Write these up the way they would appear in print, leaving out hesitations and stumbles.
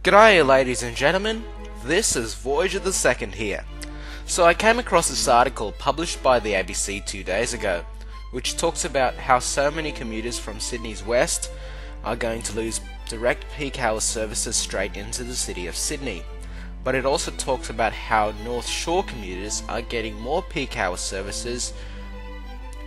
G'day ladies and gentlemen, this is Voyager the Second here. So I came across this article published by the ABC 2 days ago, which talks about how so many commuters from Sydney's west are going to lose direct peak hour services straight into the city of Sydney. But it also talks about how North Shore commuters are getting more peak hour services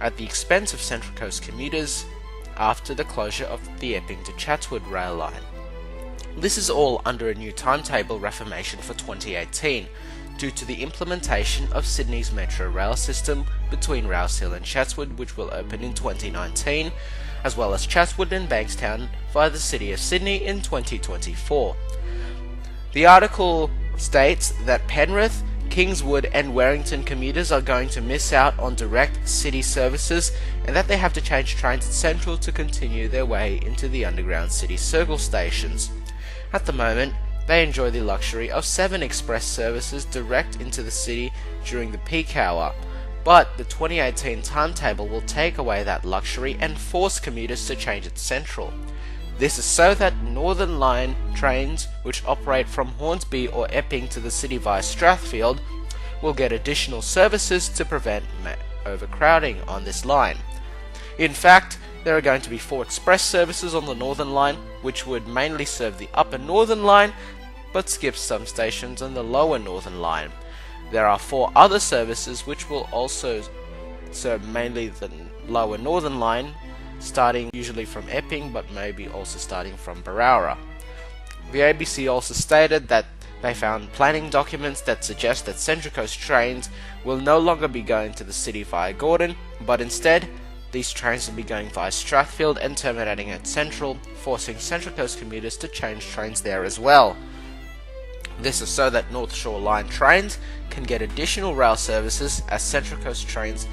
at the expense of Central Coast commuters after the closure of the Epping to Chatswood rail line. This is all under a new timetable reformation for 2018 due to the implementation of Sydney's metro rail system between Rouse Hill and Chatswood, which will open in 2019, as well as Chatswood and Bankstown via the City of Sydney in 2024. The article states that Penrith, Kingswood and Warrington commuters are going to miss out on direct city services and that they have to change trains at Central to continue their way into the underground city circle stations. At the moment, they enjoy the luxury of 7 express services direct into the city during the peak hour, but the 2018 timetable will take away that luxury and force commuters to change at Central. This is so that Northern Line trains which operate from Hornsby or Epping to the city via Strathfield will get additional services to prevent overcrowding on this line. In fact, there are going to be 4 express services on the Northern Line, which would mainly serve the Upper Northern Line, but skip some stations on the Lower Northern Line. There are 4 other services which will also serve mainly the Lower Northern Line, starting usually from Epping, but maybe also starting from Barara. The ABC also stated that they found planning documents that suggest that Central Coast trains will no longer be going to the city via Gordon, but instead these trains will be going via Strathfield and terminating at Central, forcing Central Coast commuters to change trains there as well. This is so that North Shore Line trains can get additional rail services as Central Coast trains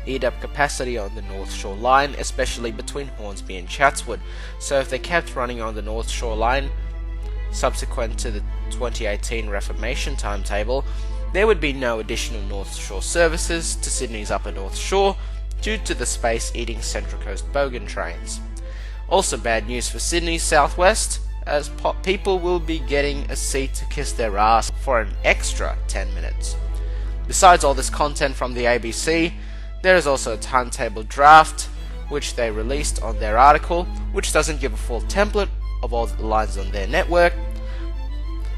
eat up capacity on the North Shore Line, especially between Hornsby and Chatswood. So if they kept running on the North Shore Line subsequent to the 2018 reformation timetable, there would be no additional North Shore services to Sydney's Upper North Shore due to the space-eating Central Coast Bogan trains. Also bad news for Sydney's southwest, as people will be getting a seat to kiss their ass for an extra 10 minutes. Besides all this content from the ABC, there is also a timetable draft which they released on their article, which doesn't give a full template of all the lines on their network.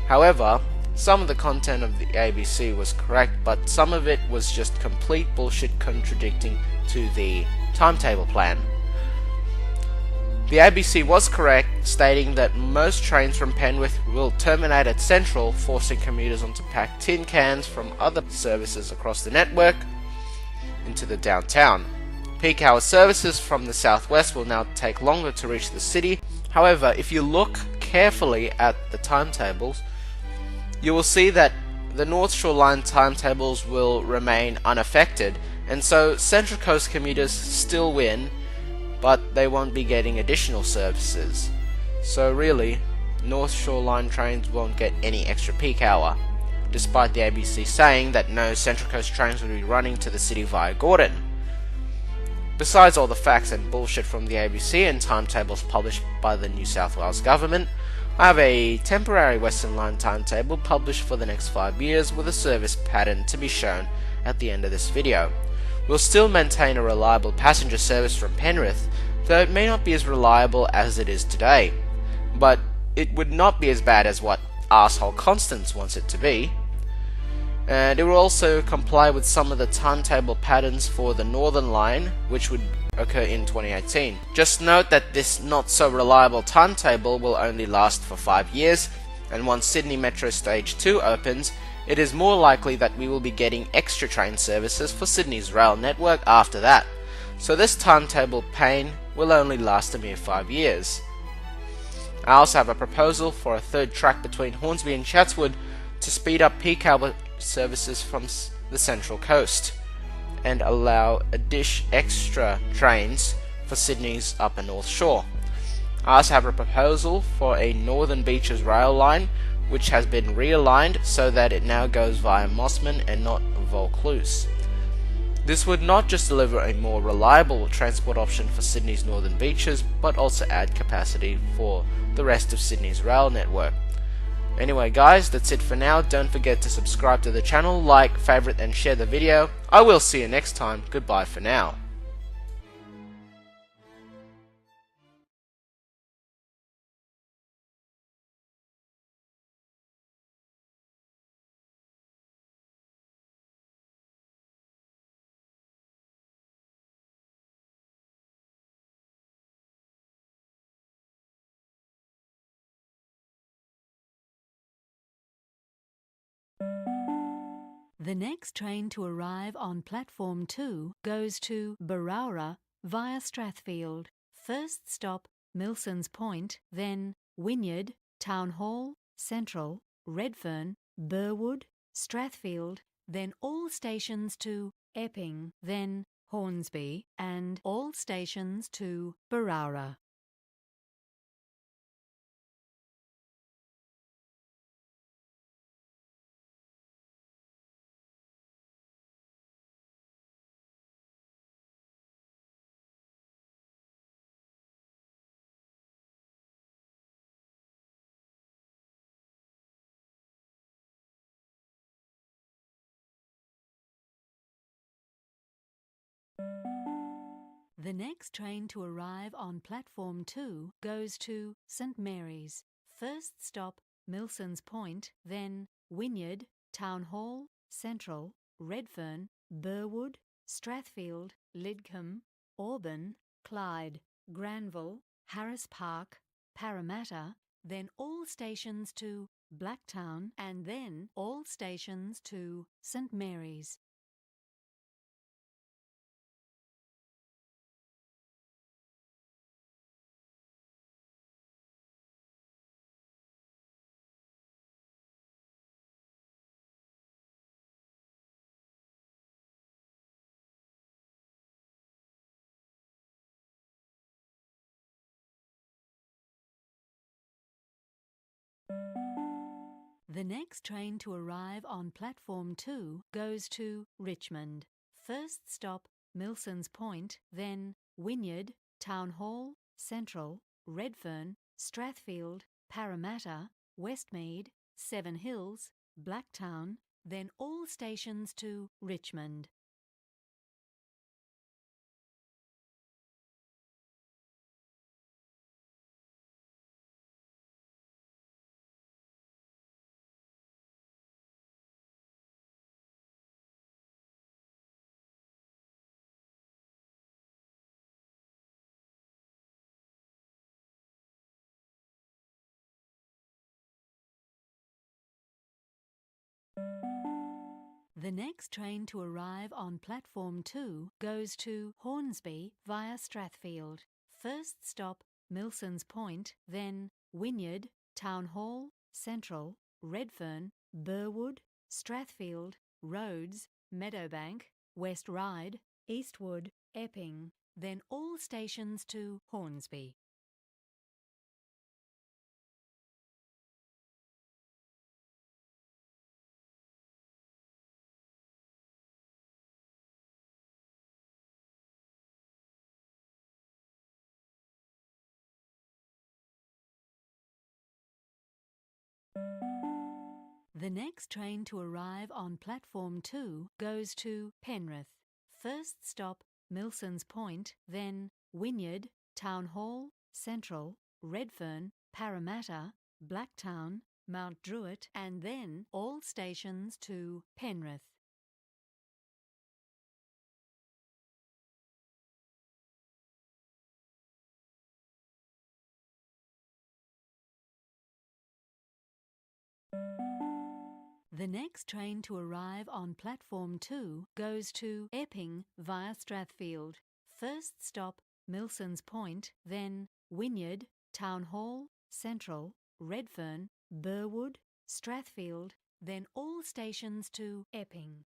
However, some of the content of the ABC was correct, but some of it was just complete bullshit contradicting to the timetable plan. The ABC was correct, stating that most trains from Penrith will terminate at Central, forcing commuters on to pack tin cans from other services across the network into the downtown. Peak hour services from the southwest will now take longer to reach the city. However, if you look carefully at the timetables, you will see that the North Shore Line timetables will remain unaffected, and so Central Coast commuters still win, but they won't be getting additional services. So really, North Shore Line trains won't get any extra peak hour, despite the ABC saying that no Central Coast trains will be running to the city via Gordon. Besides all the facts and bullshit from the ABC and timetables published by the New South Wales government, I have a temporary Western Line timetable published for the next 5 years with a service pattern to be shown at the end of this video. We'll still maintain a reliable passenger service from Penrith, though it may not be as reliable as it is today. But it would not be as bad as what Arsehole Constance wants it to be. And it will also comply with some of the timetable patterns for the Northern Line, which would occur in 2018. Just note that this not so reliable timetable will only last for 5 years, and once Sydney Metro Stage 2 opens, it is more likely that we will be getting extra train services for Sydney's rail network after that. So this timetable pain will only last a mere 5 years. I also have a proposal for a 3rd track between Hornsby and Chatswood to speed up peak hour services from the Central Coast and allow extra trains for Sydney's Upper North Shore. I also have a proposal for a Northern Beaches rail line which has been realigned so that it now goes via Mosman and not Vaucluse. This would not just deliver a more reliable transport option for Sydney's Northern Beaches, but also add capacity for the rest of Sydney's rail network. Anyway guys, that's it for now. Don't forget to subscribe to the channel, like, favorite and share the video. I will see you next time. Goodbye for now. The next train to arrive on platform 2 goes to Berowra via Strathfield. First stop Milsons Point, then Wynyard, Town Hall, Central, Redfern, Burwood, Strathfield, then all stations to Epping, then Hornsby, and all stations to Berowra. The next train to arrive on platform 2 goes to St Mary's. First stop Milsons Point, then Wynyard, Town Hall, Central, Redfern, Burwood, Strathfield, Lidcombe, Auburn, Clyde, Granville, Harris Park, Parramatta, then all stations to Blacktown, and then all stations to St Mary's. The next train to arrive on platform 2 goes to Richmond. First stop Milsons Point, then Wynyard, Town Hall, Central, Redfern, Strathfield, Parramatta, Westmead, Seven Hills, Blacktown, then all stations to Richmond. The next train to arrive on platform 2 goes to Hornsby via Strathfield. First stop Milsons Point, then Wynyard, Town Hall, Central, Redfern, Burwood, Strathfield, Rhodes, Meadowbank, West Ryde, Eastwood, Epping, then all stations to Hornsby. The next train to arrive on platform 2 goes to Penrith. First stop Milsons Point, then Wynyard, Town Hall, Central, Redfern, Parramatta, Blacktown, Mount Druitt, and then all stations to Penrith. The next train to arrive on platform 2 goes to Epping via Strathfield. First stop Milsons Point, then Wynyard, Town Hall, Central, Redfern, Burwood, Strathfield, then all stations to Epping.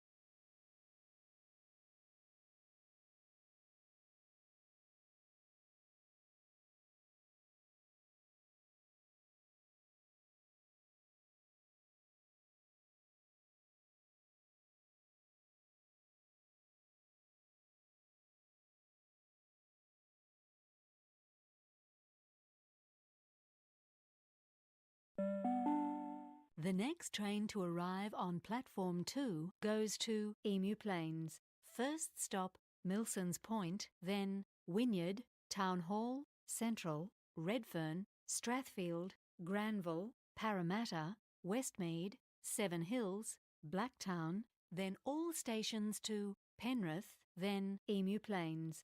The next train to arrive on platform 2 goes to Emu Plains. First stop, Milsons Point, then Wynyard, Town Hall, Central, Redfern, Strathfield, Granville, Parramatta, Westmead, Seven Hills, Blacktown, then all stations to Penrith, then Emu Plains.